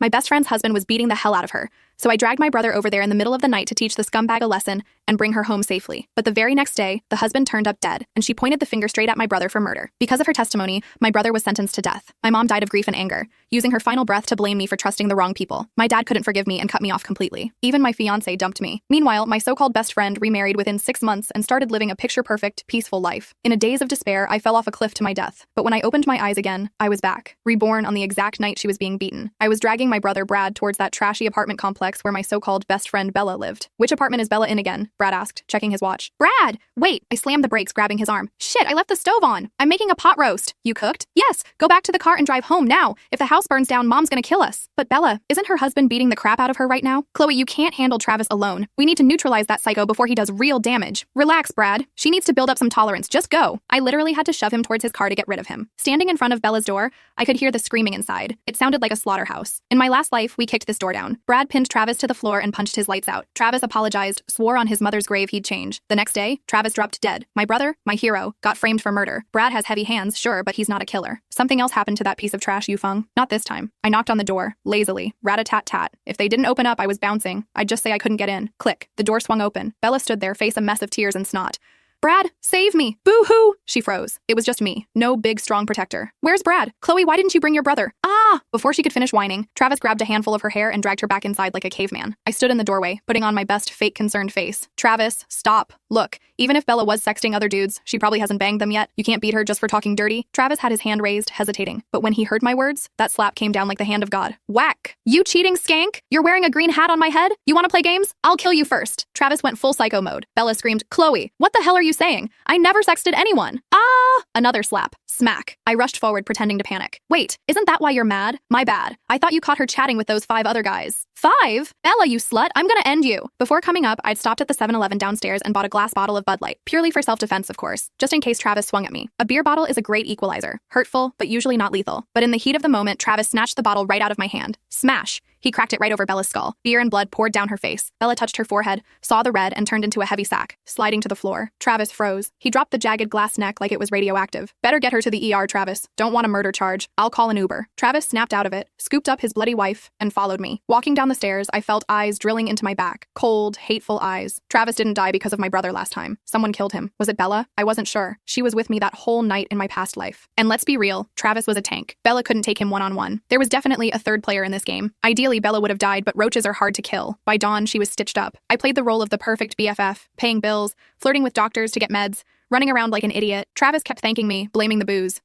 My best friend's husband was beating the hell out of her, so I dragged my brother over there in the middle of the night to teach the scumbag a lesson and bring her home safely. But the very next day, the husband turned up dead, and she pointed the finger straight at my brother for murder. Because of her testimony, my brother was sentenced to death. My mom died of grief and anger, using her final breath to blame me for trusting the wrong people. My dad couldn't forgive me and cut me off completely. Even my fiancé dumped me. Meanwhile, my so-called best friend remarried within 6 months and started living a picture-perfect, peaceful life. In a daze of despair, I fell off a cliff to my death. But when I opened my eyes again, I was back, reborn on the exact night she was being beaten. I was dragging my brother Brad towards that trashy apartment complex where my so-called best friend Bella lived. "Which apartment is Bella in again?" Brad asked, checking his watch. "Brad! Wait!" I slammed the brakes, grabbing his arm. "Shit, I left the stove on. I'm making a pot roast." "You cooked?" "Yes. Go back to the car and drive home now. If the house burns down, Mom's gonna kill us." "But Bella, isn't her husband beating the crap out of her right now?" "Chloe, you can't handle Travis alone. We need to neutralize that psycho before he does real damage." "Relax, Brad. She needs to build up some tolerance. Just go." I literally had to shove him towards his car to get rid of him. Standing in front of Bella's door, I could hear the screaming inside. It sounded like a slaughterhouse. In my last life, we kicked this door down. Brad pinned Travis to the floor and punched his lights out. Travis apologized, swore on his mother's grave he'd change. The next day, Travis dropped dead. My brother, my hero, got framed for murder. Brad has heavy hands, sure, but he's not a killer. Something else happened to that piece of trash, Yufeng. Not this time. I knocked on the door, lazily, rat-a-tat-tat. If they didn't open up, I was bouncing. I'd just say I couldn't get in. Click. The door swung open. Bella stood there, face a mess of tears and snot. "Brad, save me! Boo-hoo!" She froze. It was just me. No big, strong protector. "Where's Brad? Chloe, why didn't you bring your brother?" "Ah!" Before she could finish whining, Travis grabbed a handful of her hair and dragged her back inside like a caveman. I stood in the doorway, putting on my best fake concerned face. "Travis, stop. Look, even if Bella was sexting other dudes, she probably hasn't banged them yet. You can't beat her just for talking dirty." Travis had his hand raised, hesitating. But when he heard my words, that slap came down like the hand of God. Whack! "You cheating skank! You're wearing a green hat on my head? You want to play games? I'll kill you first." Travis went full psycho mode. Bella screamed, "Chloe, what the hell are you saying? I never sexted anyone." "Ah!" Another slap. Smack. I rushed forward, pretending to panic. "Wait, isn't that why you're mad? My bad. I thought you caught her chatting with those 5 other guys." "5? Bella, you slut, I'm gonna end you." Before coming up, I'd stopped at the 7-Eleven downstairs and bought a glass bottle of Bud Light, purely for self-defense, of course, just in case Travis swung at me. A beer bottle is a great equalizer. Hurtful, but usually not lethal. But in the heat of the moment, Travis snatched the bottle right out of my hand. Smash! He cracked it right over Bella's skull. Beer and blood poured down her face. Bella touched her forehead, saw the red, and turned into a heavy sack, sliding to the floor. Travis froze. He dropped the jagged glass neck like it was radioactive. "Better get her to the ER, Travis. Don't want a murder charge. I'll call an Uber." Travis snapped out of it, scooped up his bloody wife, and followed me. Walking down the stairs, I felt eyes drilling into my back. Cold, hateful eyes. Travis didn't die because of my brother last time. Someone killed him. Was it Bella? I wasn't sure. She was with me that whole night in my past life. And let's be real, Travis was a tank. Bella couldn't take him one-on-one. There was definitely a third player in this game. Ideally, Bella would have died, but roaches are hard to kill. By dawn, she was stitched up. I played the role of the perfect BFF, paying bills, flirting with doctors to get meds, running around like an idiot. Travis kept thanking me, blaming the booze.